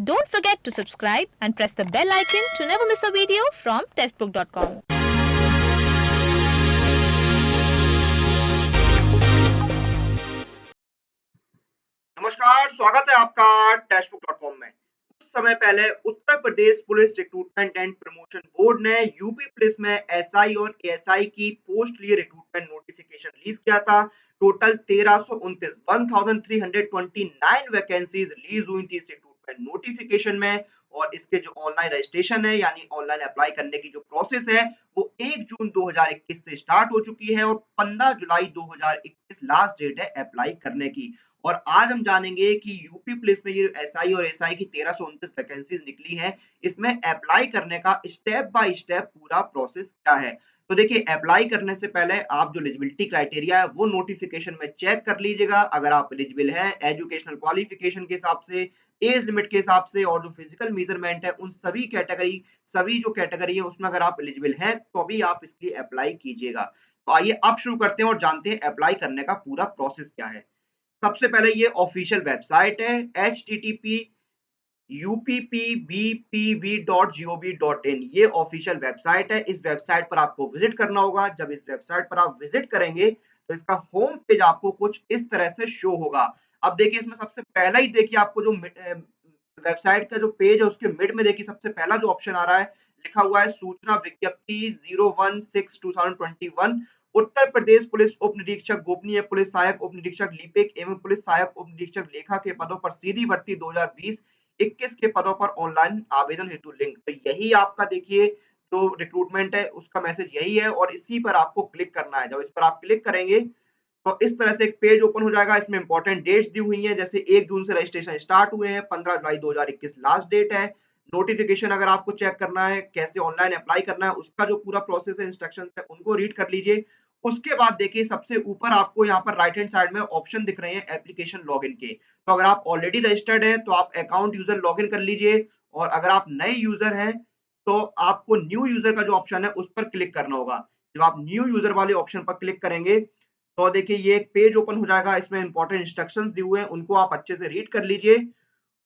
Don't forget to subscribe and press the bell icon to never miss a video from testbook.com. नमस्कार, स्वागत है आपका टेस्टबुक.com में। कुछ समय पहले Uttar Pradesh police recruitment and promotion board ने यूपी पुलिस में एसआई और एएसआई की पोस्ट लिए रिक्रूटमेंट नोटिफिकेशन रिलीज किया था। टोटल 1329 वैकेंसीज रिलीज हुई थी इस रिक्रूटमेंट नोटिफिकेशन में। और इसके जो ऑनलाइन रजिस्ट्रेशन है यानी ऑनलाइन अप्लाई करने की जो प्रोसेस है वो 1 जून 2021 से स्टार्ट हो चुकी है और 15 जुलाई 2021 लास्ट डेट है अप्लाई करने की। और आज हम जानेंगे कि यूपी पुलिस में ये एसआई और एसआई की 1329 वैकेंसीज निकली हैं, इसमें अप्लाई करने का स्टेप बाय स्टेप पूरा प्रोसेस क्या है। तो देखिए, अप्लाई करने से पहले आप जो एलिजिबिलिटी क्राइटेरिया है वो नोटिफिकेशन में चेक कर लीजिएगा। अगर आप एलिजिबल हैं एजुकेशनल क्वालिफिकेशन के हिसाब से, एज लिमिट के हिसाब से और जो फिजिकल मेजरमेंट है उन सभी जो कैटेगरी है उसमें अगर आप एलिजिबल हैं तो भी आप इसके लिए अप्लाई कीजिएगा। तो आइए अब शुरू करते हैं और जानते हैं अप्लाई करने का पूरा प्रोसेस क्या है। सबसे पहले ये ऑफिशियल वेबसाइट है http uppbpv.gov.in। ये ऑफिशियल वेबसाइट है। इस वेबसाइट पर आपको विजिट करना होगा। जब इस वेबसाइट पर आप विजिट करेंगे तो इसका होम पेज आपको कुछ इस तरह से शो होगा। अब देखिए, इसमें सबसे पहला ही देखिए आपको जो वेबसाइट का जो पेज है उसके मिड में देखिए सबसे पहला जो ऑप्शन आ रहा है, लिखा हुआ है सूचना विज्ञप्ति 01/6/2021 उत्तर प्रदेश पुलिस उप निरीक्षक गोपनीय पुलिस सहायक उप निरीक्षक लिपिक एवं पुलिस सहायक उप निरीक्षक लेखा के पदों पर सीधी भर्ती 2020-21 के पदों पर ऑनलाइन आवेदन हेतु लिंक। तो यही आपका देखिए जो रिक्रूटमेंट है उसका मैसेज यही है और इसी पर आपको क्लिक करना है। जब इस पर आप क्लिक करेंगे तो इस तरह से एक पेज ओपन हो जाएगा। इसमें इंपॉर्टेंट डेट्स दी हुई हैं, जैसे 1 जून से रजिस्ट्रेशन स्टार्ट हुए हैं, 15 जुलाई 2021 लास्ट डेट है। नोटिफिकेशन अगर आपको चेक करना है, कैसे ऑनलाइन अप्लाई करना है, उसका जो पूरा प्रोसेस है, इंस्ट्रक्शंस है, उनको रीड कर लीजिए। उसके बाद देखिए सबसे ऊपर आपको यहाँ पर राइट हैंड साइड में ऑप्शन दिख रहे हैं एप्लीकेशन लॉगिन के। तो अगर आप ऑलरेडी रजिस्टर्ड हैं तो आप अकाउंट यूजर लॉगिन कर लीजिए और अगर आप नए यूजर हैं तो आपको न्यू यूजर का जो ऑप्शन है उस पर क्लिक करना होगा। जब आप न्यू यूजर वाले ऑप्शन पर क्लिक करेंगे तो देखिए ये एक पेज ओपन हो जाएगा। इसमें इंपॉर्टेंट इंस्ट्रक्शंस दिए हुए हैं, उनको आप अच्छे से रीड कर लीजिए।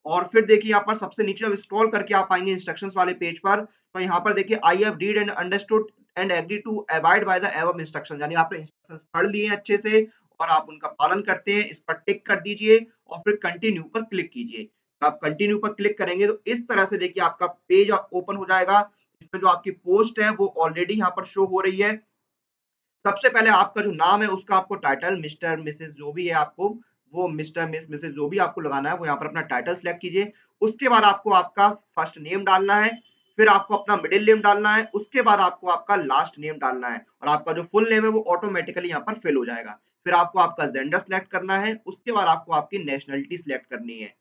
और फिर देखिए यहाँ पर सबसे नीचे जब स्क्रॉल करके आप आएंगे इंस्ट्रक्शंस वाले पेज पर, तो यहाँ पर देखिए I have read and understood and agree to abide by the above instruction, यानी आपने इंस्ट्रक्शंस पढ़ लिए हैं अच्छे से और आप उनका पालन करते हैं। इस पर टिक कर दीजिए और फिर कंटिन्यू पर क्लिक कीजिए। आप कंटिन्यू पर क्लिक करेंगे तो इस तरह से देखिए आपका पेज ओपन हो जाएगा। इसमें जो आपकी पोस्ट है वो ऑलरेडी यहाँ पर शो हो रही है। सबसे पहले आपका जो नाम है उसका आपको टाइटल मिस्टर मिसेस जो भी है आपको वो मिस्टर मिस मिसेस जो भी आपको लगाना है वो यहाँ पर अपना टाइटल सिलेक्ट कीजिए। उसके बाद आपको आपका फर्स्ट नेम डालना है, फिर आपको अपना मिडिल नेम डालना है, उसके बाद आपको आपका लास्ट नेम डालना है और आपका जो फुल नेम है वो ऑटोमेटिकली यहाँ पर फिल हो जाएगा। फिर आपको आपका जेंडर सिलेक्ट करना है, उसके बाद आपको आपकी नेशनलिटी सिलेक्ट करनी है।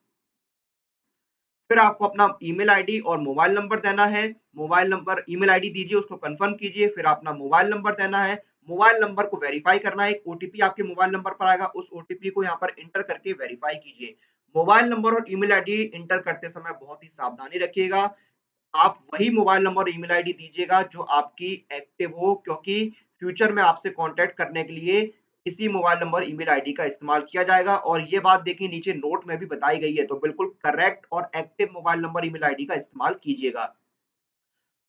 फिर आपको अपना ईमेल आईडी और मोबाइल नंबर देना है। मोबाइल नंबर ईमेल आईडी दीजिए, उसको कंफर्म कीजिए, फिर अपना मोबाइल नंबर देना है। मोबाइल नंबर को वेरीफाई करना है, एक ओटीपी आपके मोबाइल नंबर पर आएगा, उस ओटीपी को यहाँ पर एंटर करके वेरीफाई कीजिए। मोबाइल नंबर और ईमेल आईडी एंटर करते समय बहुत ही सावधानी रखिएगा। आप वही मोबाइल नंबर और ईमेल आईडी दीजिएगा जो आपकी एक्टिव हो, क्योंकि फ्यूचर में आपसे कांटेक्ट करने के लिए इसी मोबाइल नंबर ईमेल आईडी का इस्तेमाल किया जाएगा। और ये बात देखिए नीचे नोट में भी बताई गई है, तो बिल्कुल करेक्ट और active mobile number email ID का इस्तेमाल कीजिएगा।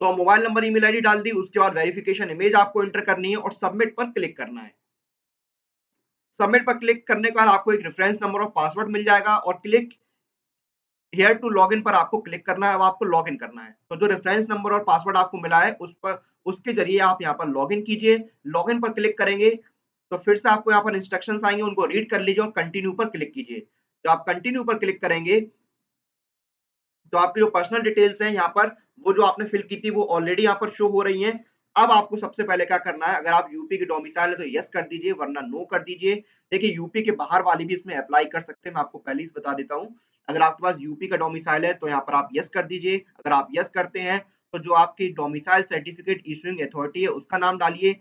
तो मोबाइल नंबर ईमेल आईडी डाल दी, उसके बाद वेरिफिकेशन इमेज आपको एंटर करनी है और सबमिट पर क्लिक करना है। सबमिट पर क्लिक करने के बाद आपको एक रेफरेंस नंबर और पासवर्ड मिल जाएगा और क्लिक हियर टू लॉगिन पर आपको क्लिक करना है। अब आपको लॉगिन करना है, तो जो रेफरेंस नंबर और पासवर्ड आपको मिला है उस पर उसके जरिए आप यहाँ पर लॉगिन कीजिए। लॉगिन पर क्लिक करेंगे तो फिर से आपको यहाँ पर इंस्ट्रक्शंस आएंगे, उनको रीड कर लीजिए और कंटिन्यू पर क्लिक कीजिए। जब आप कंटिन्यू पर क्लिक करेंगे तो आपकी जो पर्सनल डिटेल्स हैं यहाँ पर वो जो आपने फिल की थी वो ऑलरेडी यहाँ पर शो हो रही हैं। अब आपको सबसे पहले क्या करना है, अगर आप यूपी के डोमिसाइल है तो यस कर दीजिए वरना नो कर दीजिए। देखिए यूपी के बाहर वाली भी इसमें अप्लाई कर सकते हैं, मैं आपको पहले ही बता देता हूँ। अगर आपके पास यूपी का डोमिसाइल है तो यहाँ पर आप यस कर दीजिए। अगर आप यस करते हैं तो जो आपकी डोमिसाइल सर्टिफिकेट इशूइंग अथॉरिटी है उसका नाम डालिए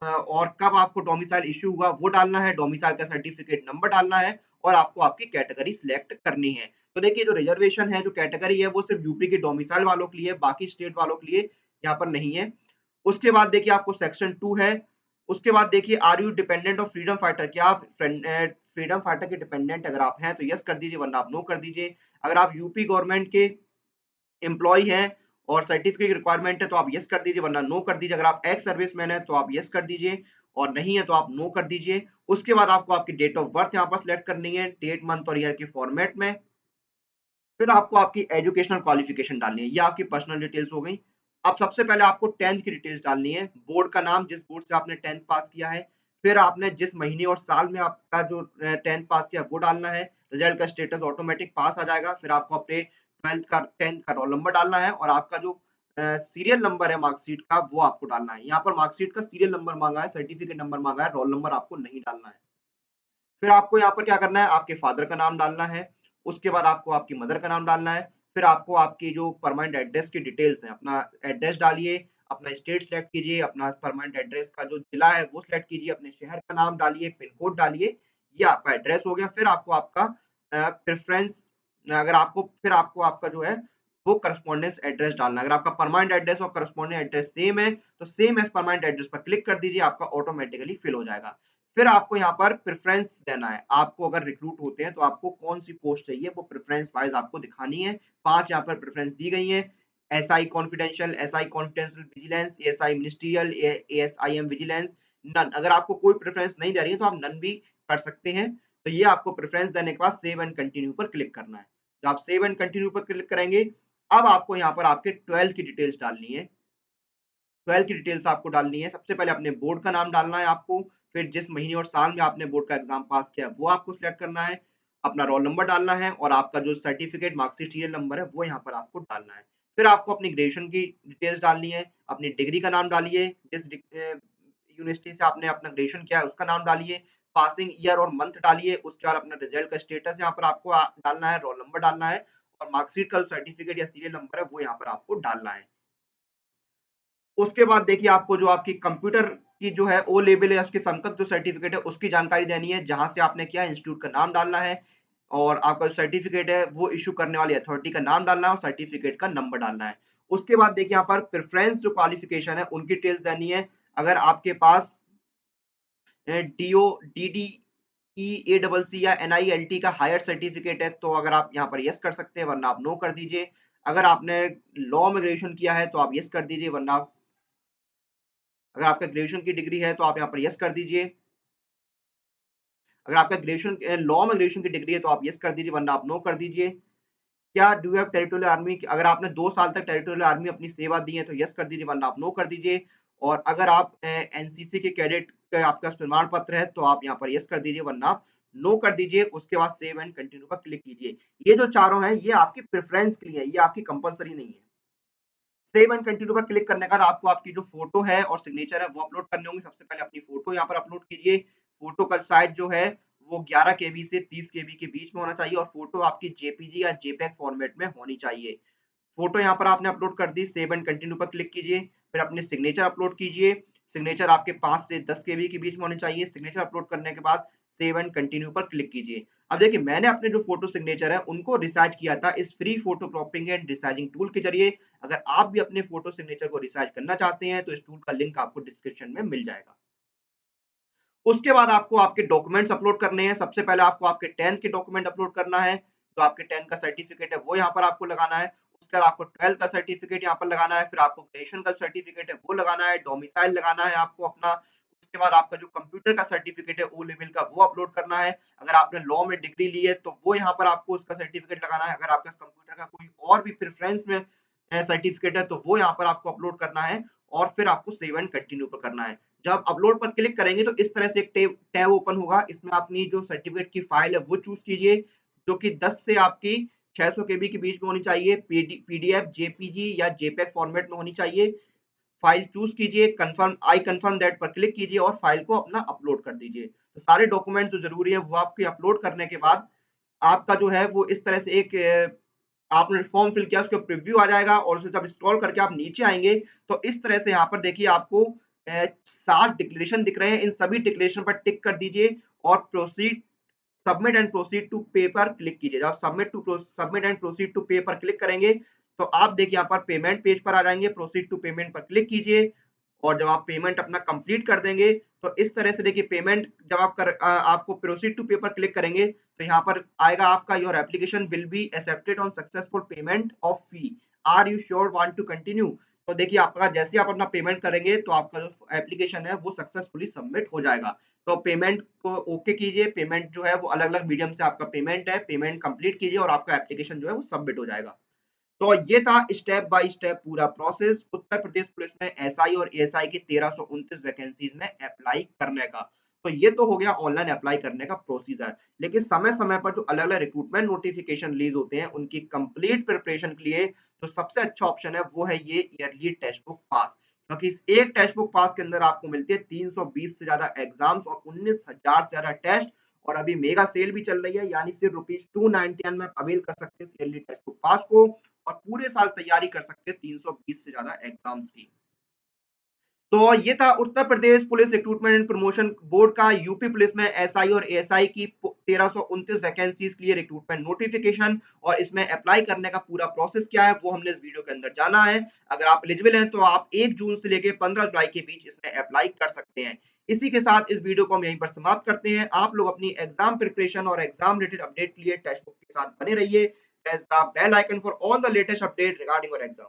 और कब आपको डोमिसाइल इश्यू हुआ वो डालना है, डोमिसाइल का सर्टिफिकेट नंबर डालना है और आपको आपकी कैटेगरी सिलेक्ट करनी है। तो देखिए जो रिजर्वेशन है, जो कैटेगरी है वो सिर्फ यूपी के डोमिसाइल वालों के लिए, बाकी स्टेट वालों के लिए यहाँ पर नहीं है। उसके बाद देखिए आपको सेक्शन 2 है। उसके बाद देखिए are you dependent of freedom fighter, क्या आप फ्रीडम फाइटर के डिपेंडेंट अगर आप हैं तो यस कर दीजिए, वरना आप नो कर दीजिए। अगर आप यूपी गवर्नमेंट के एम्प्लॉयी हैं और सर्टिफिकेट की रिक्वायरमेंट है तो आप यस कर दीजिए, वरना नो कर दीजिए। अगर आप एक्स सर्विसमैन हैं तो आप यस कर दीजिए और नहीं है तो आप नो कर दीजिए। उसके बाद आपको आपकी डेट ऑफ बर्थ यहाँ पर सिलेक्ट करनी है, डेट, मंथ और ईयर के फॉर्मेट में। फिर आपको आपकी एजुकेशनल क्वालिफिकेशन डालनी है, ये आपकी पर्सनल डिटेल्स हो गई। अब सबसे पहले आपको 10th की डिटेल्स डालनी है, बोर्ड का नाम, जिस बोर्ड से आपने 10th पास किया है। फिर आपने जिस महीने और साल में आपका जो 10th पास किया वो डालना है। रिजल्ट का स्टेटस ऑटोमेटिक पास आ जाएगा। फिर आपको अपने 10th का रोल नंबर डालना है और आपका जो सीरियल नंबर है मार्कशीट का वो आपको डालना है। यहाँ पर मार्कशीट का सीरियल नंबर माँगा है, सर्टिफिकेट नंबर माँगा है, रोल नंबर आपको नहीं डालना है। फिर आपको यहाँ पर क्या करना है, आपके फादर का नाम डालना है, उसके बाद आपको आपकी मदर का नाम डालना है, फिर आपको आपकी जो परमानेंट एड्रेस की डिटेल्स हैं, अपना एड्रेस डालिए, अपना स्टेट सेलेक्ट कीजिए, अपना परमानेंट एड्रेस का जो जिला है वो सिलेक्ट कीजिए, अपने शहर का नाम डालिए, पिन कोड डालिए, ये आपका एड्रेस हो गया। फिर आपको आपका प्रेफ़रेंस फिर आपको आपका जो है वो करस्पॉन्डेंस एड्रेस डालना है। अगर आपका परमानेंट एड्रेस और करस्पॉन्डिंग एड्रेस सेम है, तो सेम एज़ परमानेंट एड्रेस पर क्लिक कर दीजिए, आपका ऑटोमैटिकली फिल हो जाएगा। फिर आपको यहाँ पर प्रेफ़रेंस देना है। आपको अगर रिक्रूट होते हैं तो आपको कौन-सी पोस्ट चाहिए वो प्रेफ़रेंस वाइज़ आपको दिखानी है। 5 यहाँ पर प्रेफ़रेंस दी गई हैं। SI confidential vigilance, ASI ministerial, ASIM vigilance, none. अगर आपको कोई प्रेफ़रेंस नहीं दे रही है तो आप नन भी कर सकते हैं। तो ये आपको प्रेफ़रेंस देने के बाद सेव एंड कंटिन्यू पर क्लिक करना है। जब आप सेव एंड कंटिन्यू पर क्लिक करेंगे, अब आपको यहाँ पर आपके 12th की डिटेल्स डालनी है। 12 की डिटेल्स आपको डालनी है। सबसे पहले अपने बोर्ड का नाम डालना है आपको, फिर जिस महीने और साल में आपने बोर्ड का एग्ज़ाम पास किया है, वो आपको सिलेक्ट करना है, अपना रोल नंबर डालना है और आपका जो सर्टिफ़िकेट, मार्कशीट, सीरियल नंबर है, वो यहाँ पर आपको डालना है। फिर आपको अपनी ग्रेजुएशन की डिटेल्स डालनी है, अपनी डिग्री का नाम डालिए, यूनिवर्सिटी से आपने अपना ग्रेजुएशन किया है, उसका नाम डालिए, पासिंग ईयर और मंथ डालिए, उसके बाद अपना रिज़ल्ट का स्टेटस यहाँ पर आपको डालना है, रोल नंबर डालना है और मार्कशीट का जो सर्टिफ़िकेट या सीरियल नंबर है, वो यहाँ पर आपको डालना है। उसके बाद देखिए आपको जो आपकी कंप्यूटर की जो है ओ लेवल या उसके समकक्ष जो सर्टिफिकेट है उसकी जानकारी देनी है, जहाँ से आपने किया है इंस्टीट्यूट का नाम डालना है और आपका जो सर्टिफिकेट है वो इश्यू करने वाली अथॉरिटी का नाम डालना है और सर्टिफिकेट का नंबर डालना है। उसके बाद देखिए यहाँ पर प्रेफ़रेंस जो क्वालिफ़िकेशन है उनकी डिटेल्स देनी है। अगर आपके पास डीओ, डीडीई, एडबल सी या एनआईएलटी का हायर सर्टिफिकेट है तो अगर आप यहाँ पर येस कर सकते हैं, वरना आप नो कर दीजिए। अगर आपने लॉ में ग्रेजुएशन किया है तो आप येस कर दीजिए, वरना अगर आपका ग्रेजुएशन की डिग्री है तो आप यहाँ पर येस कर दीजिए। अगर आपका लॉ में ग्रेजुएशन की डिग्री है तो आप येस कर दीजिए, वरना आप नो कर दीजिए। क्या do you have territorial army, अगर आपने 2 साल तक टेरिटोरियल आर्मी अपनी सेवा दी है तो येस कर दीजिए, वरना आप नो कर दीजिए। और अगर आप एनसीसी के कैडेट का आपके पास प्रमाण पत्र है तो आप यहाँ पर येस कर दीजिए, वरना आप नो कर दीजिए। उसके बाद सेव एंड कंटिन्यू पर क्लिक कीजिए। ये जो चारों हैं ये आपकी प्रेफ़रेंस के लिए है, ये आपकी कंपल्सरी नहीं है। सेव एंड कंटिन्यू पर क्लिक करने के बाद आपको आपकी जो फ़ोटो है और सिग्नेचर है वो अपलोड करने होंगे। सबसे पहले अपनी फ़ोटो यहाँ पर अपलोड कीजिए। फ़ोटो का साइज़ जो है वो 11 केबी से 30 केबी के बीच में होना चाहिए और फ़ोटो आपकी जेपीजी या जेपीईजी फॉर्मेट में होनी चाहिए। फ़ोटो यहाँ पर आपने अपलोड कर दी, सेव एंड कंटिन्यू पर क्लिक कीजिए, फिर अपने सिग्नेचर अपलोड कीजिए। सिग्नेचर आपके 5 से 10 केबी के बीच में होने चाहिए। सिग्नेचर अपलोड करने के बाद सेव एंड कंटिन्यू पर क्लिक कीजिए। अब देखिए मैंने अपने जो फ़ोटो सिग्नेचर है उनको रिसाइज़ किया था इस free photo cropping and resizing tool के ज़रिए। अगर आप भी अपने फ़ोटो सिग्नेचर को रिसाइज़ करना चाहते हैं तो इस टूल का लिंक आपको डिस्क्रिप्शन में मिल जाएगा। उसके बाद आपको आपके डॉक्यूमेंट्स अपलोड करने हैं। सबसे पहले आपको आपके 10th के डॉक्यूमेंट अपलोड करना है। जो आपके 10th का सर्टिफिकेट है वो यहाँ पर आपको लगाना है। उसके बाद आपको 12th का सर्टिफिकेट यहाँ पर लगाना है। फिर आपको ग्रेजुएशन का सर्टिफिकेट है वो लगाना है। डोमिसाइल लगाना है आपको अपना। उसके बाद आपका जो कंप्यूटर का सर्टिफिकेट है ओ लेवल का वो अपलोड करना है। अगर आपने लॉ में डिग्री ली है तो वो यहाँ पर आपको उसका सर्टिफिकेट लगाना है। अगर आपके पास कंप्यूटर का कोई और भी प्रेफ़रेंस में सर्टिफिकेट है तो वो यहाँ पर आपको अपलोड करना है और फिर आपको सेव एंड कंटिन्यू पर करना है। जब अपलोड पर क्लिक करेंगे तो इस तरह से एक टैब ओपन होगा। इसमें अपनी जो सर्टिफिकेट की फाइल है वो चूज़ कीजिए, जो कि 10 से आपकी 600 केबी के बीच में होनी चाहिए। पीडीएफ, जेपीजी या जेपीईजी फॉर्मेट में होनी चाहिए। फाइल चूज़ कीजिए, आई कन्फर्म दैट पर क्लिक कीजिए और फाइल को अपना अपलोड कर दीजिए। तो सारे डॉक्यूमेंट जो ज़रूरी है वो आपके अपलोड करने के बाद आपका जो है वो इस तरह से एक आपने फॉर्म फिल किया उसका प्रीव्यू आ जाएगा और उसे जब स्क्रॉल करके आप नीचे आएँगे तो इस तरह से यहाँ पर देखिए आपको 7 डिक्लेरेशन दिख रहे हैं। इन सभी डिक्लेरेशन पर टिक कर दीजिए और सबमिट एंड प्रोसीड टू पे पर क्लिक कीजिए। जब आप सबमिट एंड प्रोसीड टू पे पर क्लिक करेंगे तो आप देखिए यहाँ पर पेमेंट पेज पर आ जाएँगे। प्रोसीड टू पेमेंट पर क्लिक कीजिए और जब आप पेमेंट अपना कंप्लीट कर देंगे तो इस तरह से देखिए पेमेंट जब आपको प्रोसीड टू पेपर क्लिक करेंगे तो यहाँ पर आएगा आपका your application will be accepted on successful payment of fee, are you sure want to continue. तो देखिए आपका जैसे आप अपना पेमेंट करेंगे तो आपका जो एप्लीकेशन है वो सक्सेसफुली सबमिट हो जाएगा। तो पेमेंट को ओके कीजिए, पेमेंट जो है वो अलग-अलग मीडियम से आपका पेमेंट है, पेमेंट कंप्लीट कीजिए और आपका एप्लीकेशन जो है वो सबमिट हो जाएगा। तो ये था स्टेप बाय स्टेप पूरा प्रोसेस उत्तर प्रदेश पुलिस में एसआई और एएसआई की 1329 वैकेंसीज में अप्लाई करने का। तो ये तो हो गया ऑनलाइन अप्लाई करने का प्रोसीजर। लेकिन समय-समय पर जो अलग-अलग रिक्रूटमेंट नोटिफिकेशन रिलीज़ होते हैं, उनकी कंप्लीट प्रिपरेशन के लिए जो सबसे अच्छा ऑप्शन है वो है ये ईयरली टेक्स्ट बुक पास। क्योंकि इस एक टेक्स्ट बुक पास के अंदर आपको मिलती है 320 से ज़्यादा एग्ज़ाम्स और 19,000 से ज़्यादा टेस्ट और अभी मेगा सेल भी चल रही है, यानी सिर्फ ₹299 में आप अवेल कर सकते हैं इस ईयरली टेक्स्ट बुक पास को और पूरे साल तैयारी कर सकते हैं 320 से ज़्यादा एग्ज़ाम्स की। तो ये था Uttar Pradesh police recruitment and promotion board का यूपी पुलिस में एसआई और एएसआई की 1329 वैकेंसीज के लिए रिक्रूटमेंट नोटिफिकेशन और इसमें अप्लाई करने का पूरा प्रोसेस क्या है वो हमने इस वीडियो के अंदर जाना है। अगर आप एलिजिबल हैं तो आप 1 जून से लेके 15 जुलाई के बीच इसमें अप्लाई कर सकते हैं। इसी के साथ इस वीडियो को हम यहीं पर समाप्त करते हैं। आप लोग अपनी एग्जाम प्रिपरेशन और एग्जाम रिलेटेड अपडेट के लिए टेक्स्ट बुक के साथ बने रहिए। Press the bell icon for all the latest update regarding your exam.